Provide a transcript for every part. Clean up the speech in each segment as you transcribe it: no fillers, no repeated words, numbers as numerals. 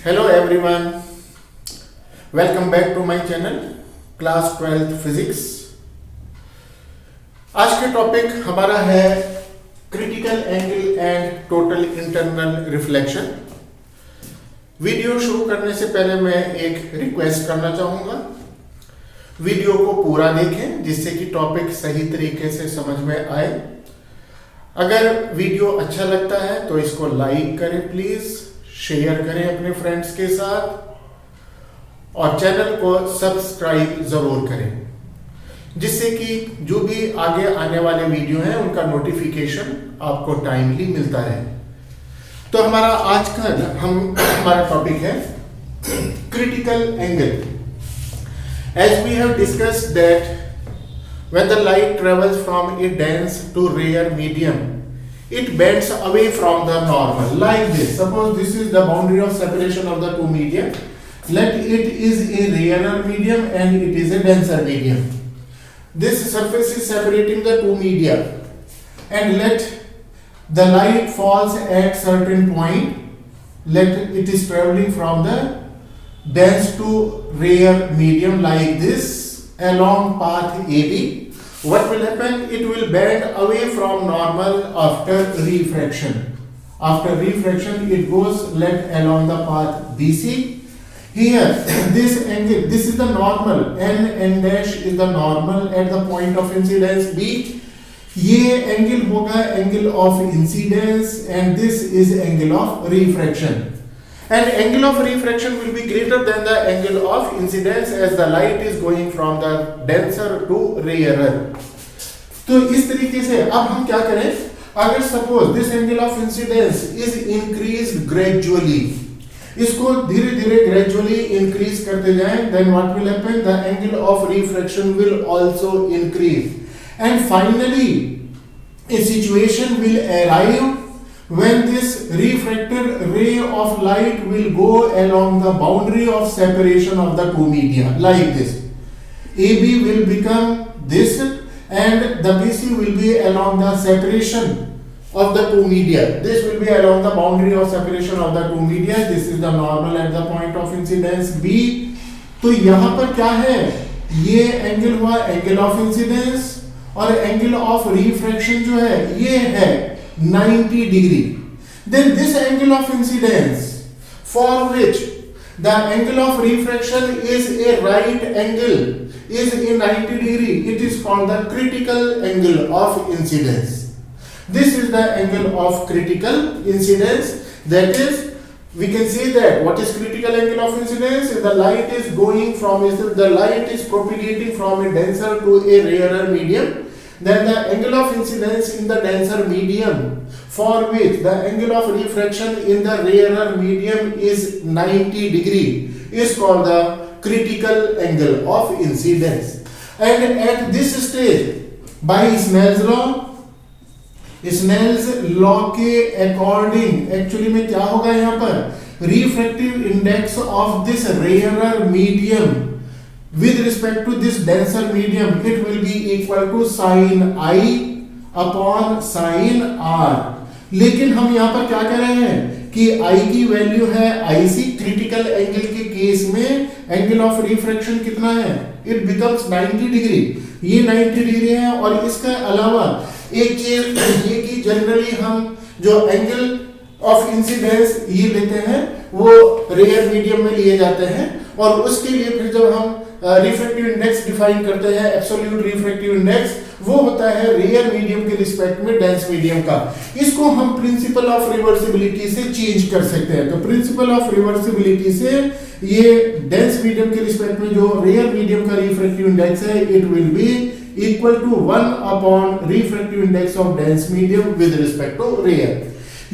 Hello everyone, welcome back to my channel class 12th physics. आज के topic हमारा है critical angle and total internal reflection. Video शुरू करने से पहले मैं एक रिक्वेस्ट करना चाहूंगा, वीडियो को पूरा देखें जिससे कि टॉपिक सही तरीके से समझ में आए। अगर वीडियो अच्छा लगता है तो इसको लाइक करें प्लीज, शेयर करें अपने फ्रेंड्स के साथ और चैनल को सब्सक्राइब जरूर करें जिससे कि जो भी आगे आने वाले वीडियो हैं उनका नोटिफिकेशन आपको टाइमली मिलता रहे। तो हमारा टॉपिक है critical angle. As we have discussed that when the light travels from a dense to rare medium, it bends away from the normal like this. Suppose this is the boundary of separation of the two media. Let it is a rarer medium and it is a denser medium. This surface is separating the two media and let the light falls at certain point. Let it is traveling from the dense to rare medium like this along path AB. What will happen? It will bend away from normal after refraction. After refraction, it goes left along the path BC. Here, this angle, this is the normal. N dash is the normal at the point of incidence B. ये angle होगा angle of incidence and this is angle of refraction. And angle of refraction will be greater than the angle of incidence as the light is going from the denser to rarer. तो इस तरीके से अब हम क्या करें, अगर suppose this angle of incidence is increased gradually, इसको धीरे धीरे ग्रेजुअली इंक्रीज करते जाएं, then what will happen, the angle of refraction will also increase and finally a situation will arrive when this refracted ray of light will go along the boundary of separation of the two media like this. AB will become this and the BC will be along the separation of the two media. This will be along the boundary of separation of the two media. This is the normal at the point of incidence B. तो यहाँ पर क्या है, ये angle हुआ angle of incidence और angle of refraction जो है ये है 90 degree. Then this angle of incidence for which the angle of refraction is a right angle is a 90 degree, it is called the critical angle of incidence. This is the angle of critical incidence. That is, we can say that what is critical angle of incidence? The light is going from, the light is propagating from a denser to a rarer medium. Then the angle of incidence in the denser medium for which the angle of refraction in the rarer medium is 90 degree is called the critical angle of incidence. And at this stage by Snell's law के according actually में क्या होगा यहाँ पर, refractive index of this rarer medium with respect to this denser medium it will be equal to sin I upon sin R. लेकिन हम यहाँ पर क्या कर रहे हैं कि I की वैल्यू है IC. क्रिटिकल एंगल के केस में एंगल ऑफ रिफ्रैक्शन कितना है, इट बिकम्स 90 डिग्री. ये 90 डिग्री है और इसका अलावा एक चीज ये कि जनरली हम जो एंगल ऑफ इंसिडेंस ये लेते हैं वो रेयर मीडियम में लिए जाते हैं और उसके लिए फिर जब हम रिफ्रैक्टिव इंडेक्स डिफाइन करते हैं, एब्सोल्यूट रिफ्रैक्टिव इंडेक्स वो होता है रेयर मीडियम के रिस्पेक्ट में डेंस मीडियम का. इसको हम प्रिंसिपल ऑफ रिवर्सिबिलिटी से चेंज कर सकते हैं. तो प्रिंसिपल ऑफ रिवर्सिबिलिटी से ये डेंस मीडियम के रिस्पेक्ट में जो रेयर मीडियम का रिफ्रैक्टिव इंडेक्स है it will be equal to 1 upon refractive index of dense medium with respect to rare.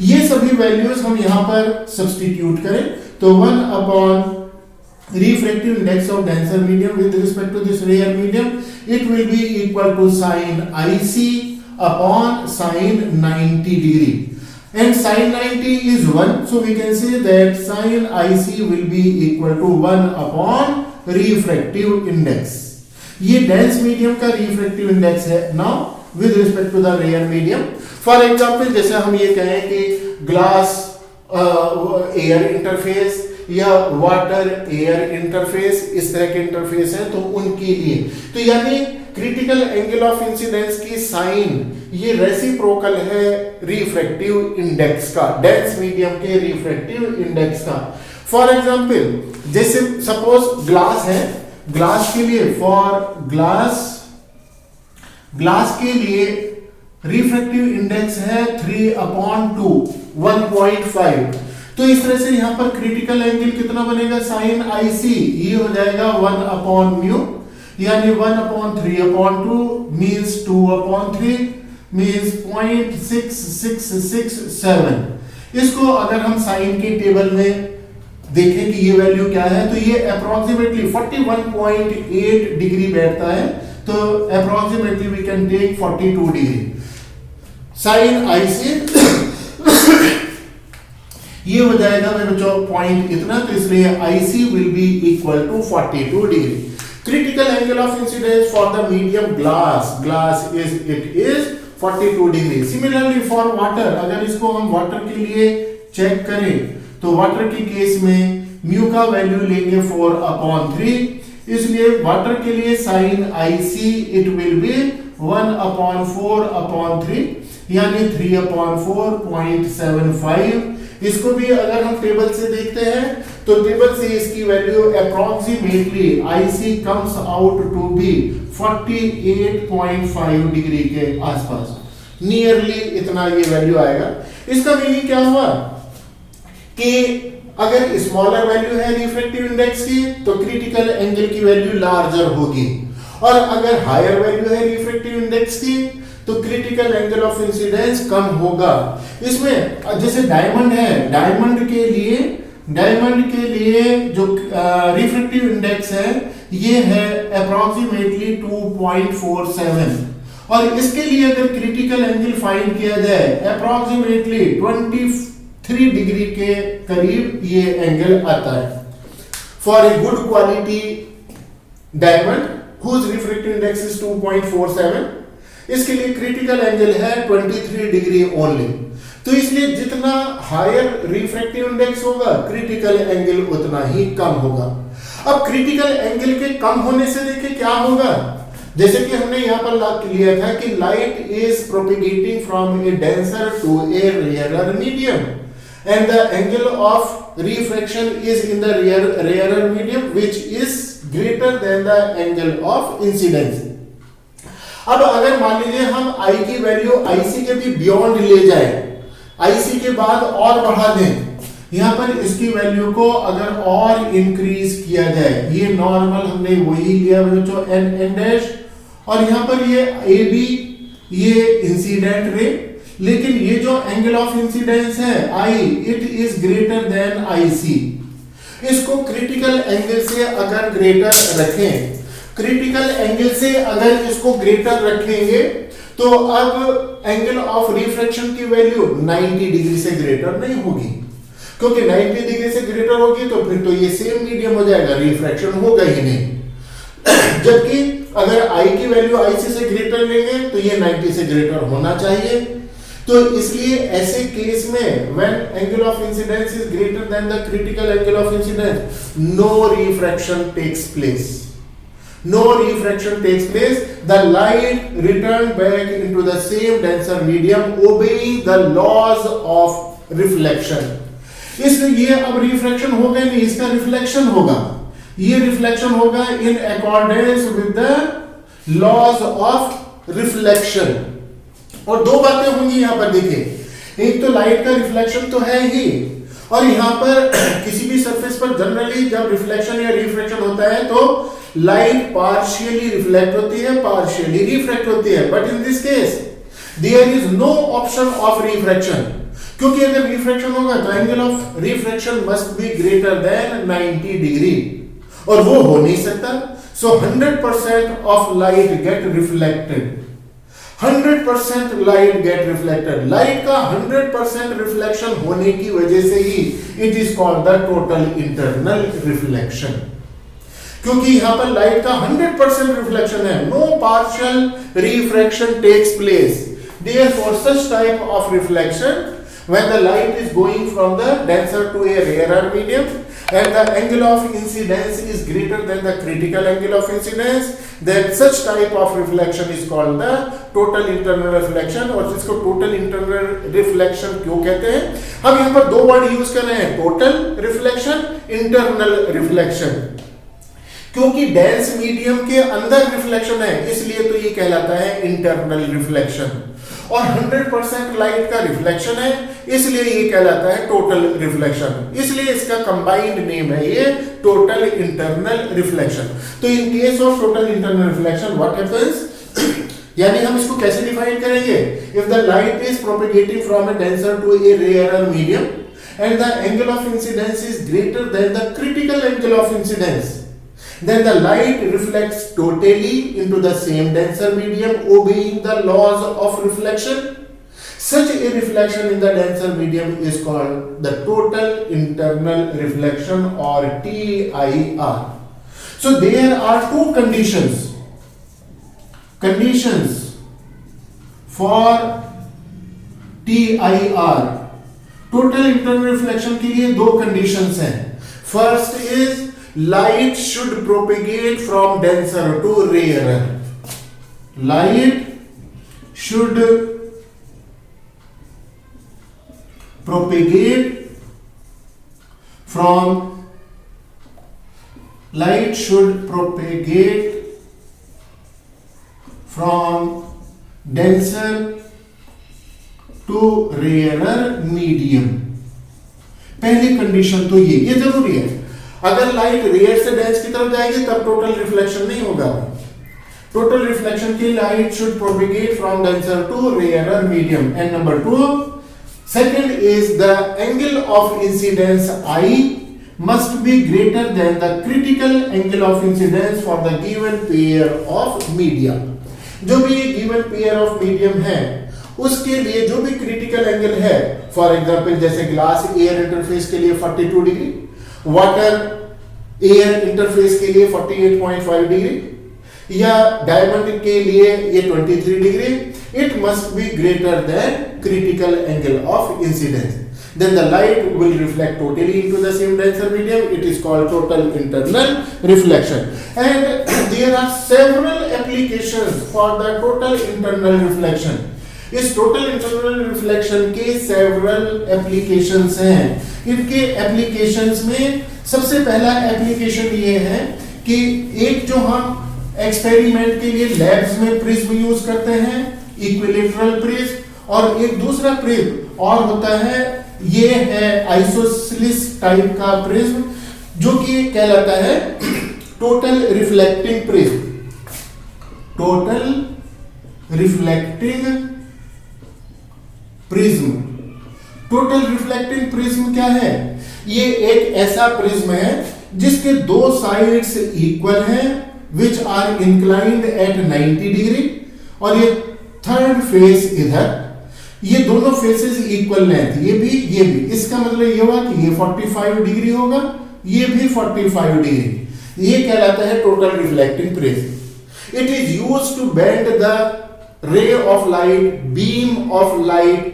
ये सभी वैल्यूज हम यहाँ पर सब्स्टिट्यूट करें तो 1 upon refractive index of denser medium with respect to this rare medium it will be equal to sin IC upon sin 90 degree and sin 90 is 1, so we can say that sin IC will be equal to 1 upon refractive index. ये dense medium का refractive index है now with respect to the rare medium. For example जैसे हम ये कहें कि glass air interface या water air interface, इस तरह के इंटरफेस हैं तो उनके लिए। तो यानी क्रिटिकल एंगल ऑफ इंसिडेंस की साइन ये रेसिप्रोकल है रिफ्रैक्टिव इंडेक्स का, डेंस मीडियम के रिफ्रैक्टिव इंडेक्स का। फॉर एग्जांपल जैसे सपोज ग्लास है, ग्लास के लिए ग्लास के लिए रिफ्रैक्टिव इंडेक्स है 3/2 1.5। तो इस तरह से यहां पर क्रिटिकल एंगल कितना बनेगा, साइन IC ये हो जाएगा 1/μ, यानी 1/3/2 मींस 2/3 मींस 0.6667। इसको अगर हम साइन की टेबल में देखें कि ये वैल्यू क्या है, तो ये अप्रोक्सीमेटली 41.8 डिग्री बैठता है, तो approximately we can take 42 degree sine IC ये हो जाएगा मेरे बच्चों पॉइंट इतना, तो इसलिए IC will be equal to 42 degree. Critical angle of incidence for the medium glass is 42 degree. Similarly for water, अगर इसको हम वाटर के लिए चेक करें तो वाटर के केस में म्यू का वैल्यू लेंगे 4/3, इसलिए वाटर के लिए sine IC it will be 1/4/3 यानी 3/4.75। इसको भी अगर हम टेबल से देखते हैं तो टेबल से इसकी value approximately IC comes out to be 48.5 degree के आसपास, नियरली इतना ये वैल्यू आएगा। इसका मीनिंग क्या हुआ कि अगर स्मॉलर वैल्यू है रिफ्रैक्टिव इंडेक्स की तो क्रिटिकल एंगल की वैल्यू लार्जर होगी, और अगर हायर वैल्यू है रिफ्रैक्टिव इंडेक्स की तो क्रिटिकल एंगल ऑफ इंसिडेंस कम होगा। इसमें जैसे डायमंड है, डायमंड के लिए जो रिफ्रैक्टिव इंडेक्स है ये है अप्रोक्सीमेटली 2.47, और इसके लिए अगर क्रिटिकल एंगल फाइंड किया जाए अप्रोक्सीमेटली 23 डिग्री के करीब ये एंगल आता है। For a good quality diamond whose refractive index is 2.47, इसके लिए क्रिटिकल एंगल है 23 डिग्री ओनली। तो इसलिए जितना हायर रिफ्रैक्टिव इंडेक्स होगा क्रिटिकल एंगल उतना ही कम होगा। अब क्रिटिकल एंगल के कम होने से देखिए क्या होगा, जैसे कि हमने यहां पर लिया था कि light is propagating from a denser to a rarer medium and the angle of refraction is in the rarer medium which is greater than the angle of incidence. अब अगर मान लीजिए हम I की वैल्यू IC के भी beyond ले जाए, IC के बाद और बढ़ा दें, यहां पर इसकी वैल्यू को अगर और इंक्रीज किया जाए, ये नॉर्मल हमने वही लिया बच्चों n डैश, और यहां पर ये AB ये इंसिडेंट रे, लेकिन ये जो एंगल ऑफ इंसिडेंस है I it is greater then IC। इसको क्रिटिकल एंगल से अगर ग्रेटर रखें, क्रिटिकल एंगल से अगर इसको ग्रेटर रखेंगे तो अब एंगल ऑफ रिफ्रैक्शन की वैल्यू 90 डिग्री से ग्रेटर नहीं होगी, क्योंकि 90 डिग्री से ग्रेटर होगी तो फिर तो ये सेम मीडियम हो जाएगा, रिफ्रैक्शन होगा ही नहीं। जबकि अगर I की वैल्यू IC से ग्रेटर लेंगे तो ये 90 से ग्रेटर होना चाहिए। तो इसलिए ऐसे केस में when angle of incidence is greater than the critical angle of incidence, no refraction takes place. No refraction takes place. The light return back into the same denser medium, obeying the laws of reflection. इसलिए ये अब refraction होगा नहीं, इसका reflection होगा। ये reflection होगा in accordance with the laws of reflection। और दो बातें होंगी यहाँ पर देखिए, एक तो लाइट का रिफ्लेक्शन तो है ही, और यहाँ पर किसी भी सरफेस पर जनरली जब रिफ्लेक्शन या रिफ्रैक्शन होता है तो लाइट पार्शियली रिफ्लेक्ट होती है, पार्शियली रिफ्रैक्ट होती है, but in this case there is no option of refraction, क्योंकि अगर रिफ्रैक्शन होगा तो angle of refraction must be greater than 90 degree, और वो हो नहीं सकता। So 100% of light get reflected, 100% light get reflected. Light का 100% रिफ्लेक्शन होने की वजह से ही it is called the total internal reflection, क्योंकि यहां पर लाइट का 100% रिफ्लेक्शन है, no partial refraction takes place. Therefore such type of reflection when the light is going from the denser to a rarer medium and the angle of incidence is greater than the critical angle of incidence, then such type of reflection is called the total internal reflection। और जिसको total internal reflection क्यों कहते हैं, हम यहाँ पर दो word use कर रहे हैं, total reflection, internal reflection, क्योंकि डेंस मीडियम के अंदर रिफ्लेक्शन है इसलिए तो ये कहलाता है इंटरनल रिफ्लेक्शन, और 100% लाइट का रिफ्लेक्शन है इसलिए ये कहलाता है टोटल रिफ्लेक्शन, इसलिए इसका कंबाइंड नेम है ये टोटल इंटरनल रिफ्लेक्शन। तो in case of total internal reflection what happens, यानी हम इसको कैसे डिफाइन करेंगे, if the light is propagating from a denser to a rarer medium and the angle of incidence is greater than the critical angle of incidence, then the light reflects totally into the same denser medium obeying the laws of reflection. Such a reflection in the denser medium is called the total internal reflection or TIR. So there are two conditions for TIR, total internal reflection के लिए दो conditions हैं। First is light should propagate from denser to rarer, light should propagate from denser to rarer medium। पहली condition तो ये जरूरी है, अगर लाइट रेयर से डेंस की तरफ जाएगी तब टोटल रिफ्लेक्शन नहीं होगा। टोटल रिफ्लेक्शन की light should propagate from denser to rarer medium. And number 2, second is the angle of incidence I must be greater than the critical angle of incidence for the given pair of medium. जो भी given pair of medium है उसके लिए जो भी critical angle है, for example जैसे glass air interface के लिए 42 डिग्री, वाटर एयर इंटरफेस के लिए 48.5 डिग्री या डायमंड के लिए ये 23 degree, it must be greater than critical angle of incidence, then the light will reflect totally into the same denser medium. It is called total internal reflection, and there are several applications for the total internal reflection. इस total internal reflection के several applications हैं। इनके applications में सबसे पहला application ये है कि एक जो हम एक्सपेरिमेंट के लिए लैब्स में प्रिज्म यूज करते हैं, इक्विलेटरल प्रिज्म, और एक दूसरा प्रिज्म और होता है, ये है आइसोसेलेस टाइप का प्रिज्म जो कि कहलाता है total reflecting prism. Total reflecting prism, total reflecting prism क्या है? ये एक ऐसा प्रिज्म है जिसके दो साइड्स इक्वल हैं, which are inclined at 90 degree, और ये थर्ड फेस इधर, ये दोनों फेसेस इक्वल लेंथ, ये भी। इसका मतलब ये हुआ कि ये 45 डिग्री होगा, ये भी 45 डिग्री। ये कहलाता है total reflecting prism. It is used to bend the ray of light, beam of light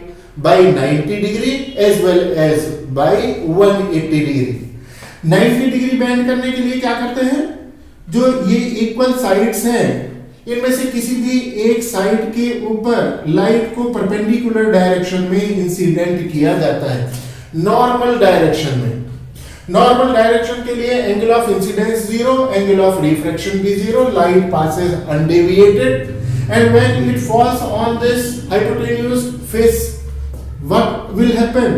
by 90 degree as well as by 180 degree। 90 degree bend करने के लिए क्या करते हैं, जो ये इक्वल साइड्स हैं इनमें से किसी भी एक साइड के ऊपर लाइट को परपेंडिकुलर डायरेक्शन में इंसिडेंट किया जाता है, नॉर्मल डायरेक्शन में। नॉर्मल डायरेक्शन के लिए angle of incidence 0, angle of refraction भी 0, light passes undeviated, and when it falls on this hypotenuse face, what will happen?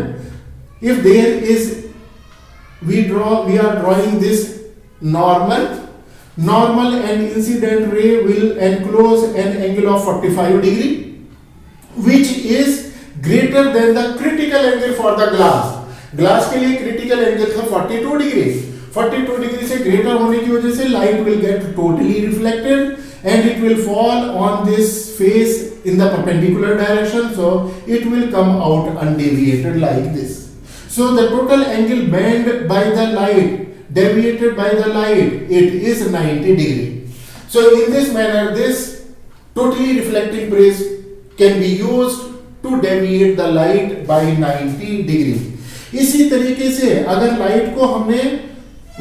If there is, we are drawing this normal and incident ray will enclose an angle of 45 degree, which is greater than the critical angle for the glass। Glass के लिए critical angle था 42 degree. 42 degree से greater होने की वजह से light will get totally reflected and it will fall on this face in the perpendicular direction, so it will come out undeviated like this. So the total angle bent by the light, deviated by the light, it is 90 degree. So in this manner, this totally reflecting prism can be used to deviate the light by 90 degree. इसी तरीके से अगर light को हमने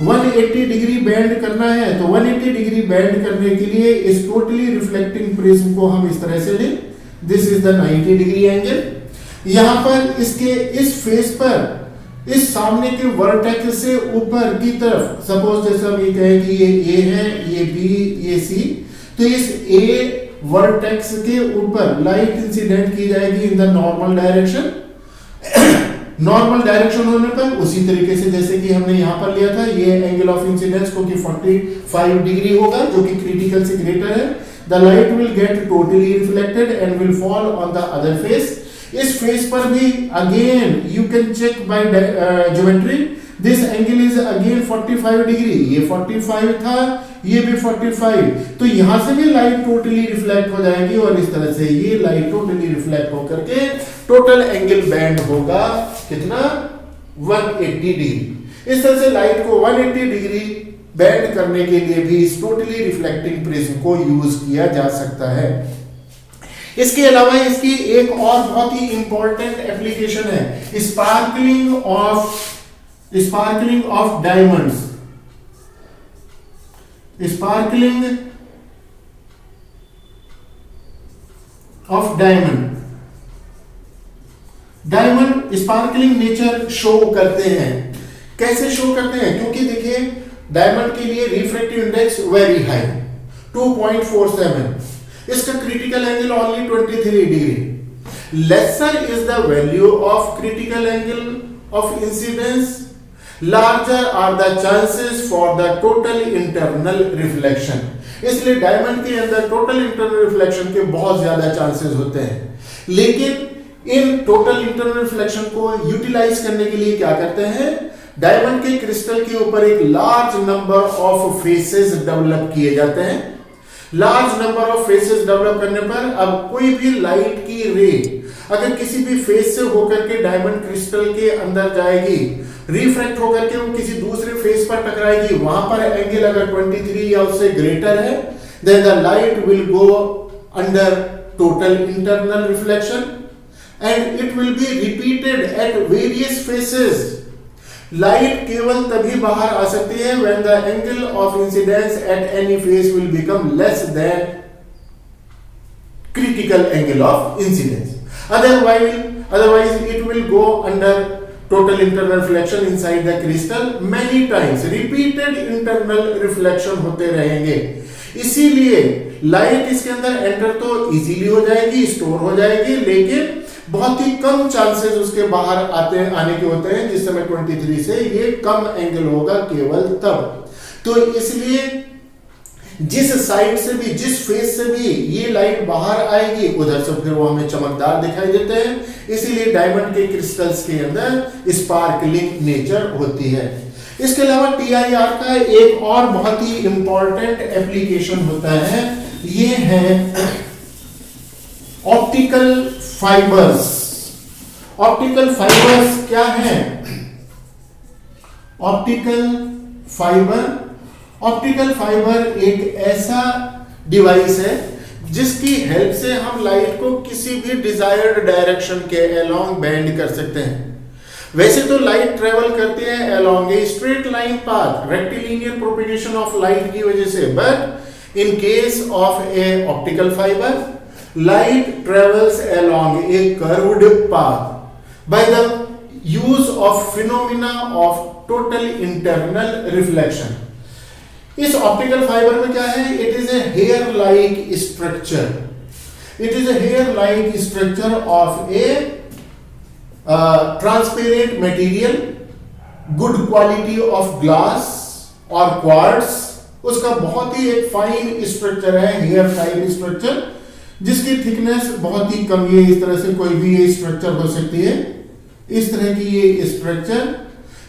180 degree bend करना है तो 180 degree bend करने के लिए इस टोटली रिफ्लेक्टिंग प्रिज्म को हम इस तरह से लें, this is the 90 degree angle. यहां पर इसके इस फेस पर इस सामने के वर्टेक्स से ऊपर की तरफ, सपोज जैसे हम ये कहें कि ये ए है, ये बी, ये सी, तो इस ए वर्टेक्स के ऊपर लाइट इंसिडेंट की जाएगी in the normal direction. Normal direction होने पर उसी तरीके से जैसे कि हमने यहां पर लिया था, ये एंगल ऑफ इंसिडेंस को कि 45 डिग्री होगा जो कि क्रिटिकल से ग्रेटर है। The light will get totally reflected and will fall on the other face. इस फेस पर भी again you can check by geometry, this angle is again 45 degree, ये 45 था, ये भी 45, तो यहां से भी लाइट टोटली रिफ्लेक्ट हो जाएगी और इस तरह से ये लाइट टोटली रिफ्लेक्ट होकर के टोटल एंगल बैंड होगा कितना, 180 डिग्री। इस तरह से लाइट को 180 डिग्री बैंड करने के लिए भी इस टोटली रिफ्लेक्टिंग प्रिज्म को यूज किया जा सकता है। इसके अलावा इसकी एक और बहुत ही इंपॉर्टेंट एप्लीकेशन है sparkling of diamonds. Sparkling of diamond sparkling nature show करते हैं। कैसे शो करते हैं? क्योंकि देखिए डायमंड के लिए रिफ्रैक्टिव इंडेक्स वेरी हाई 2.47, इसका critical angle only 23 degree. Lesser is the value of critical angle of incidence, larger are the chances for the total internal reflection. इसलिए डायमंड के अंदर टोटल इंटरनल रिफ्लेक्शन के बहुत ज्यादा chances होते हैं, लेकिन इन टोटल इंटरनल रिफ्लेक्शन को यूटिलाइज करने के लिए क्या करते हैं, डायमंड के क्रिस्टल के ऊपर एक large number of faces develop किए जाते हैं। Large number of faces develop करने पर अब कोई भी लाइट की रे अगर किसी भी फेस से होकर के डायमंड क्रिस्टल के अंदर जाएगी, रिफ्रैक्ट होकर के वो किसी दूसरे फेस पर टकराएगी, वहां पर एंगल अगर 23 या उससे ग्रेटर है, then the light will go under total internal reflection and it will be repeated at various faces. Light केवल तभी बाहर आ सकती है when the angle of incidence at any face will become less than critical angle of incidence. Otherwise it will go under total internal reflection inside the crystal many times. Repeated internal reflection होते रहेंगे। इसीलिए light इसके अंदर enter तो easily हो जाएगी, store हो जाएगी, लेकिन बहुत ही कम चांसेस उसके बाहर आने के होते हैं, जिस समय 23 से ये कम एंगल होगा केवल तब। तो इसलिए जिस साइड से भी, जिस फेस से भी ये लाइट बाहर आएगी, उधर से फिर वो हमें चमकदार दिखाई देते हैं। इसीलिए डायमंड के क्रिस्टल्स के अंदर स्पार्कलिंग नेचर होती है। इसके अलावा TIR का एक और बहुत ही इंपॉर्टेंट एप्लीकेशन होता है, ये है ऑप्टिकल फाइबर्स। ऑप्टिकल फाइबर्स क्या है? ऑप्टिकल फाइबर एक ऐसा डिवाइस है जिसकी हेल्प से हम लाइट को किसी भी डिजायर्ड डायरेक्शन के अलोंग बेंड कर सकते हैं। वैसे तो लाइट ट्रेवल करती है along a straight line path, rectilinear propagation of light की वजह से, but in case of A optical fibre light travels along a curved path by the use of phenomena of total internal reflection. इस optical fiber में क्या है? It is a hair like structure. It is a hair like structure of a transparent material, good quality of glass और quartz. उसका बहुत ही एक fine structure है, हेयर फाइन स्ट्रक्चर, जिसकी थिकनेस बहुत ही कम है। इस तरह से कोई भी ये स्ट्रक्चर हो सकती है, इस तरह की ये स्ट्रक्चर,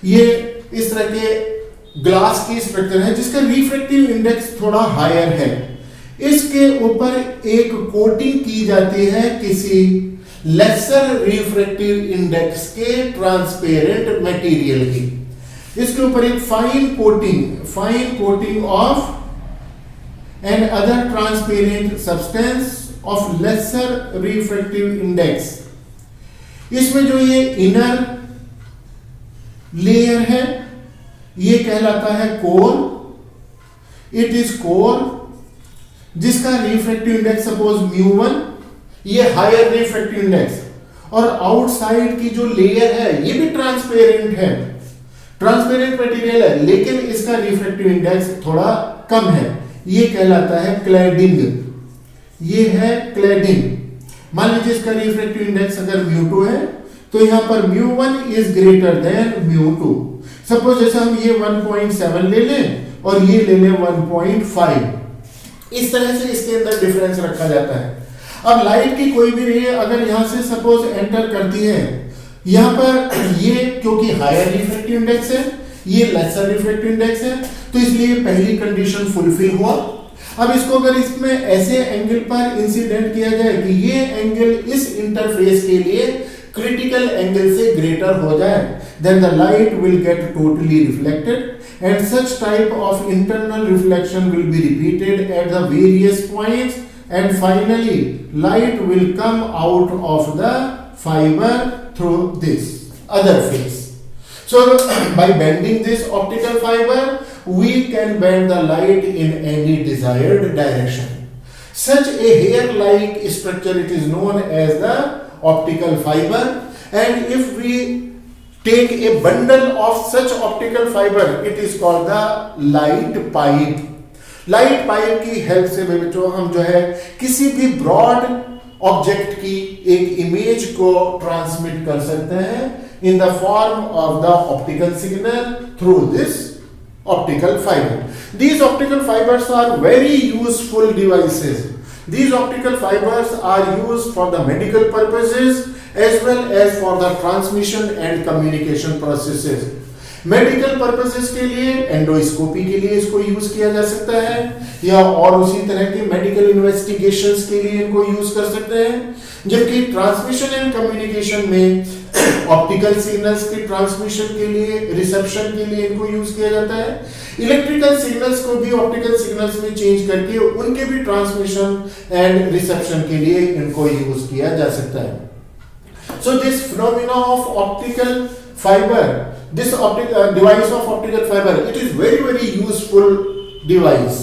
ये इस तरह के ग्लास की स्ट्रक्चर है जिसका रिफ्रैक्टिव इंडेक्स थोड़ा हायर है। इसके ऊपर एक कोटिंग की जाती है किसी लेसर रिफ्रैक्टिव इंडेक्स के ट्रांसपेरेंट मटेरियल की। इसके ऊपर एक fine coating of another transparent substance of lesser refractive index इसमें जो ये इनर लेयर है ये कहलाता है कोर। इट इज कोर जिसका रिफ्रैक्टिव इंडेक्स सपोज μ1, ये हायर रिफ्रैक्टिव इंडेक्स। और आउटसाइड की जो लेयर है ये भी ट्रांसपेरेंट है, ट्रांसपेरेंट मटेरियल है, लेकिन इसका रिफ्रैक्टिव इंडेक्स थोड़ा कम है, ये कहलाता है क्लैडिंग। ये है क्लैडिंग। मान लीजिए इसका रिफ्रैक्टिव इंडेक्स अगर μ2 है तो यहां पर μ1 इज ग्रेटर देन μ2। सपोज जैसे हम ये 1.7 ले लें और ये ले लें 1.5, इस तरह से इसके अंदर डिफरेंस रखा जाता है। अब लाइट की कोई भी रे अगर यहां से सपोज एंटर करती है, यहां पर ये क्योंकि हायर रिफ्रैक्टिव इंडेक्स है, ये लेसर रिफ्रैक्टिव इंडेक्स है, तो इसलिए पहली कंडीशन फुलफिल हुआ। अब इसको अगर इसमें ऐसे एंगल पर इंसिडेंट किया जाए कि ये एंगल इस इंटरफेस के लिए क्रिटिकल एंगल से ग्रेटर हो जाए, then the light will get totally reflected and such type of internal reflection will be repeated at the various points and finally light will come out of the fiber through this other face. So by bending this optical fiber we can bend the light in any desired direction. Such a hair like structure it is known as the optical fiber, and if we take a bundle of such optical fiber it is called the light pipe. Light pipe की help से बच्चों हम जो है किसी भी broad object की एक इमेज को ट्रांसमिट कर सकते हैं in the form of the optical signal through this optical fiber. These optical fibers are very useful devices. These optical fibers are used for the medical purposes as well as for the transmission and communication processes. Medical purposes के लिए, endoscopy के लिए इसको use किया जा सकता है, या और उसी तरह के मेडिकल इन्वेस्टिगेशंस के लिए इनको यूज कर सकते हैं। जबकि ट्रांसमिशन एंड कम्युनिकेशन में ऑप्टिकल सिग्नल्स के ट्रांसमिशन के लिए, रिसेप्शन के लिए इनको यूज किया जाता है। इलेक्ट्रिकल सिग्नल्स को भी ऑप्टिकल सिग्नल्स में चेंज करके उनके भी ट्रांसमिशन एंड रिसेप्शन के लिए इनको यूज किया जा सकता है। So this phenomena of optical fiber, this device of optical fiber, it is very useful device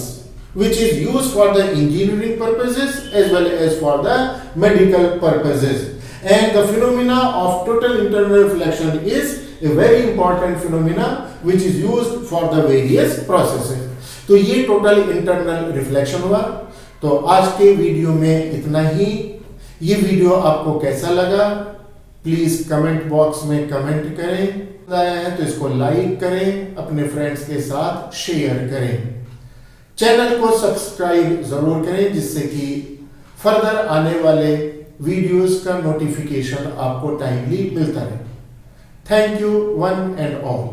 which is used for the engineering purposes as well as for the medical purposes. And the phenomena of total internal reflection is a very important phenomena which is used for the various processes. तो ये total internal reflection हुआ। तो आज के video में इतना ही। ये video आपको कैसा लगा प्लीज कमेंट बॉक्स में कमेंट करें। आया है तो इसको लाइक करें, अपने फ्रेंड्स के साथ शेयर करें, चैनल को सब्सक्राइब जरूर करें जिससे कि फर्दर आने वाले वीडियोस का नोटिफिकेशन आपको टाइमली मिलता रहे। Thank you one and all.